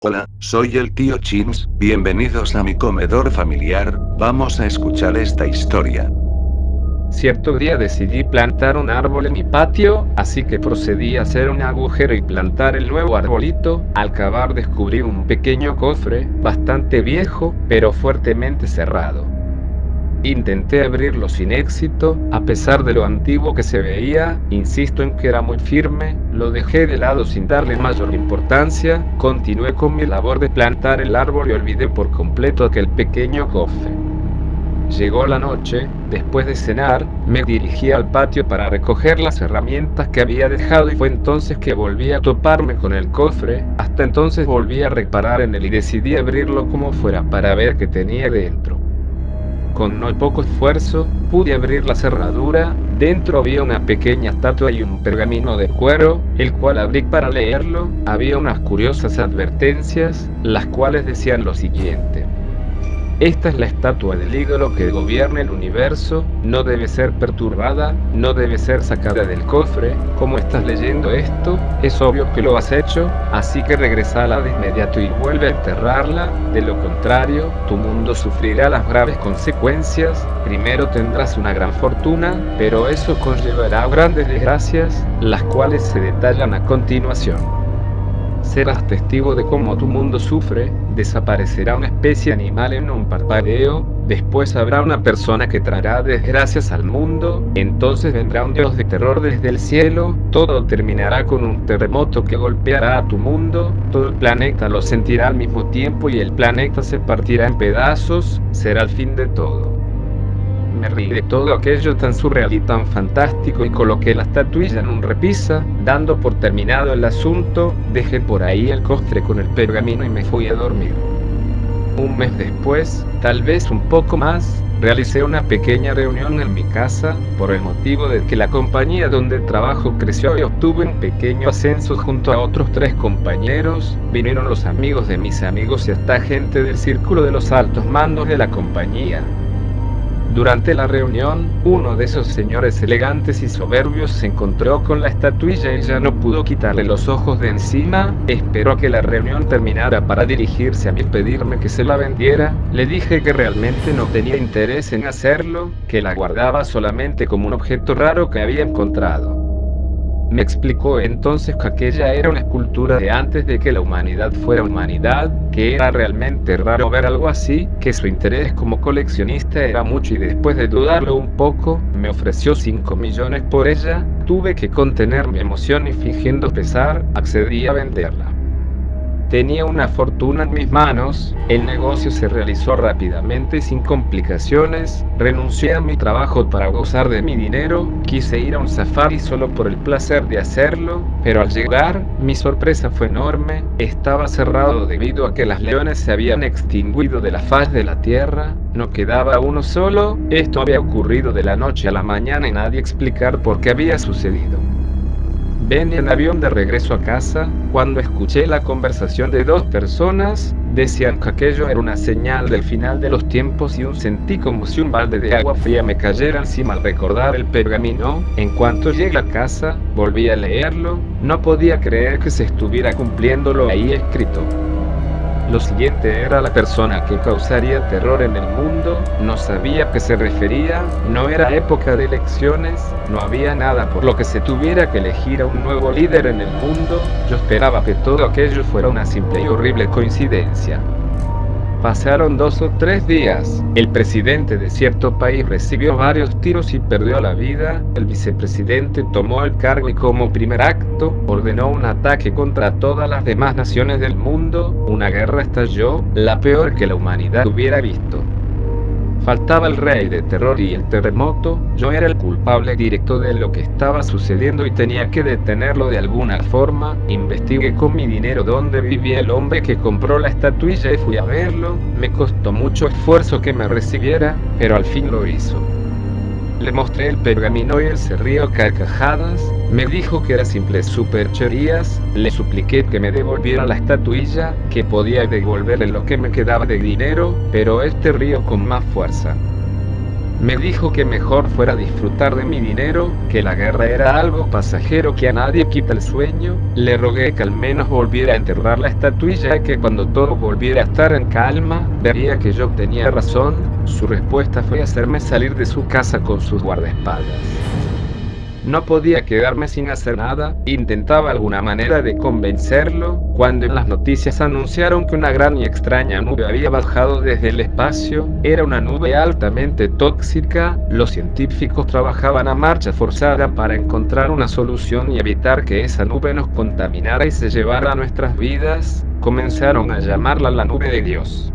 Hola, soy el tío Chins, bienvenidos a mi comedor familiar, vamos a escuchar esta historia. Cierto día decidí plantar un árbol en mi patio, así que procedí a hacer un agujero y plantar el nuevo arbolito. Al cavar descubrí un pequeño cofre, bastante viejo, pero fuertemente cerrado. Intenté abrirlo sin éxito, a pesar de lo antiguo que se veía, insisto en que era muy firme, lo dejé de lado sin darle mayor importancia, continué con mi labor de plantar el árbol y olvidé por completo aquel pequeño cofre. Llegó la noche, después de cenar, me dirigí al patio para recoger las herramientas que había dejado y fue entonces que volví a toparme con el cofre. Hasta entonces volví a reparar en él y decidí abrirlo como fuera para ver qué tenía dentro. Con no poco esfuerzo, pude abrir la cerradura. Dentro había una pequeña estatua y un pergamino de cuero, el cual abrí para leerlo. Había unas curiosas advertencias, las cuales decían lo siguiente: esta es la estatua del ídolo que gobierna el universo, no debe ser perturbada, no debe ser sacada del cofre. ¿Cómo estás leyendo esto? Es obvio que lo has hecho, así que regresala de inmediato y vuelve a enterrarla, de lo contrario, tu mundo sufrirá las graves consecuencias. Primero tendrás una gran fortuna, pero eso conllevará grandes desgracias, las cuales se detallan a continuación. Serás testigo de cómo tu mundo sufre, desaparecerá una especie animal en un parpadeo, después habrá una persona que traerá desgracias al mundo, entonces vendrá un dios de terror desde el cielo, todo terminará con un terremoto que golpeará a tu mundo, todo el planeta lo sentirá al mismo tiempo y el planeta se partirá en pedazos, será el fin de todo. Me reí de todo aquello tan surreal y tan fantástico y coloqué la estatuilla en un repisa. Dando por terminado el asunto, dejé por ahí el cofre con el pergamino y me fui a dormir. Un mes después, tal vez un poco más, realicé una pequeña reunión en mi casa, por el motivo de que la compañía donde trabajo creció y obtuve un pequeño ascenso junto a otros 3 compañeros. Vinieron los amigos de mis amigos y hasta gente del círculo de los altos mandos de la compañía. Durante la reunión, uno de esos señores elegantes y soberbios se encontró con la estatuilla y ya no pudo quitarle los ojos de encima. Esperó a que la reunión terminara para dirigirse a mí y pedirme que se la vendiera. Le dije que realmente no tenía interés en hacerlo, que la guardaba solamente como un objeto raro que había encontrado. Me explicó entonces que aquella era una escultura de antes de que la humanidad fuera humanidad, que era realmente raro ver algo así, que su interés como coleccionista era mucho y después de dudarlo un poco, me ofreció 5 millones por ella. Tuve que contener mi emoción y fingiendo pesar, accedí a venderla. Tenía una fortuna en mis manos, el negocio se realizó rápidamente y sin complicaciones, renuncié a mi trabajo para gozar de mi dinero, quise ir a un safari solo por el placer de hacerlo, pero al llegar, mi sorpresa fue enorme, estaba cerrado debido a que las leones se habían extinguido de la faz de la tierra, no quedaba uno solo. Esto había ocurrido de la noche a la mañana y nadie explicar por qué había sucedido. Venía en avión de regreso a casa, cuando escuché la conversación de 2 personas, decían que aquello era una señal del final de los tiempos y sentí como si un balde de agua fría me cayera encima al recordar el pergamino. En cuanto llegué a casa, volví a leerlo, no podía creer que se estuviera cumpliendo lo ahí escrito. Lo siguiente era la persona que causaría terror en el mundo, no sabía a qué se refería, no era época de elecciones, no había nada por lo que se tuviera que elegir a un nuevo líder en el mundo. Yo esperaba que todo aquello fuera una simple y horrible coincidencia. Pasaron 2 o 3 días, el presidente de cierto país recibió varios tiros y perdió la vida, el vicepresidente tomó el cargo y como primer acto, ordenó un ataque contra todas las demás naciones del mundo, una guerra estalló, la peor que la humanidad hubiera visto. Faltaba el rey de terror y el terremoto. Yo era el culpable directo de lo que estaba sucediendo y tenía que detenerlo de alguna forma. Investigué con mi dinero dónde vivía el hombre que compró la estatuilla y fui a verlo. Me costó mucho esfuerzo que me recibiera, pero al fin lo hizo. Le mostré el pergamino y él se rió a carcajadas, me dijo que era simples supercherías, le supliqué que me devolviera la estatuilla, que podía devolverle lo que me quedaba de dinero, pero este rió con más fuerza. Me dijo que mejor fuera a disfrutar de mi dinero, que la guerra era algo pasajero, que a nadie quita el sueño. Le rogué que al menos volviera a enterrar la estatuilla y que cuando todo volviera a estar en calma, vería que yo tenía razón. Su respuesta fue hacerme salir de su casa con sus guardaespaldas. No podía quedarme sin hacer nada, intentaba alguna manera de convencerlo, cuando en las noticias anunciaron que una gran y extraña nube había bajado desde el espacio. Era una nube altamente tóxica. Los científicos trabajaban a marcha forzada para encontrar una solución y evitar que esa nube nos contaminara y se llevara nuestras vidas. Comenzaron a llamarla la nube de Dios.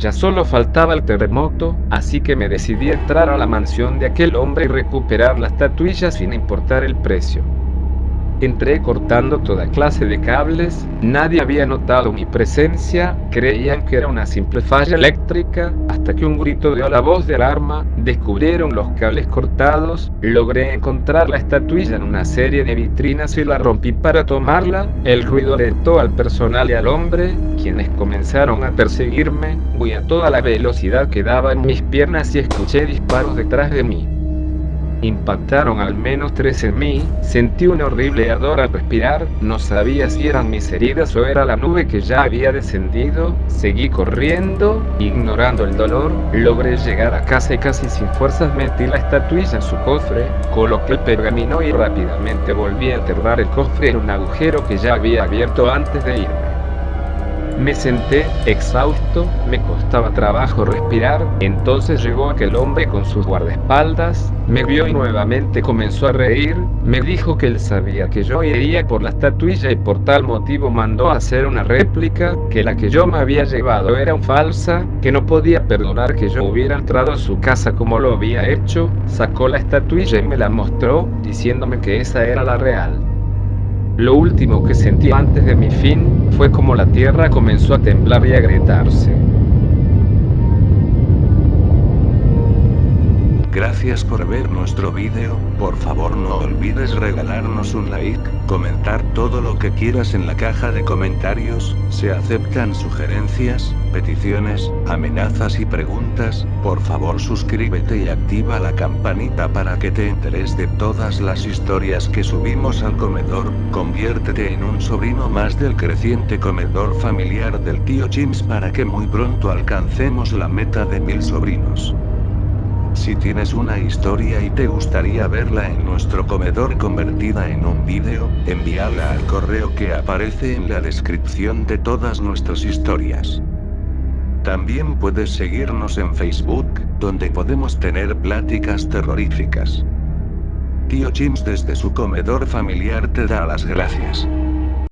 Ya solo faltaba el terremoto, así que me decidí a entrar a la mansión de aquel hombre y recuperar la estatuilla sin importar el precio. Entré cortando toda clase de cables, nadie había notado mi presencia, creían que era una simple falla eléctrica, hasta que un grito dio la voz de alarma, descubrieron los cables cortados, logré encontrar la estatuilla en una serie de vitrinas y la rompí para tomarla. El ruido alertó al personal y al hombre, quienes comenzaron a perseguirme. Fui a toda la velocidad que daba en mis piernas y escuché disparos detrás de mí. Impactaron al menos 3 en mí, sentí un horrible ardor al respirar, no sabía si eran mis heridas o era la nube que ya había descendido. Seguí corriendo, ignorando el dolor, logré llegar a casa y casi sin fuerzas metí la estatuilla en su cofre, coloqué el pergamino y rápidamente volví a enterrar el cofre en un agujero que ya había abierto antes de irme. Me senté, exhausto, me costaba trabajo respirar. Entonces llegó aquel hombre con sus guardaespaldas, me vio y nuevamente comenzó a reír. Me dijo que él sabía que yo iría por la estatuilla y por tal motivo mandó a hacer una réplica, que la que yo me había llevado era falsa, que no podía perdonar que yo hubiera entrado a su casa como lo había hecho. Sacó la estatuilla y me la mostró, diciéndome que esa era la real. Lo último que sentí antes de mi fin fue como la tierra comenzó a temblar y a agrietarse. Gracias por ver nuestro vídeo, por favor no olvides regalarnos un like, comentar todo lo que quieras en la caja de comentarios, se aceptan sugerencias, peticiones, amenazas y preguntas. Por favor suscríbete y activa la campanita para que te enteres de todas las historias que subimos al comedor. Conviértete en un sobrino más del creciente comedor familiar del tío Chimps para que muy pronto alcancemos la meta de 1000 sobrinos. Si tienes una historia y te gustaría verla en nuestro comedor convertida en un vídeo, envíala al correo que aparece en la descripción de todas nuestras historias. También puedes seguirnos en Facebook, donde podemos tener pláticas terroríficas. Tío Chimps desde su comedor familiar te da las gracias.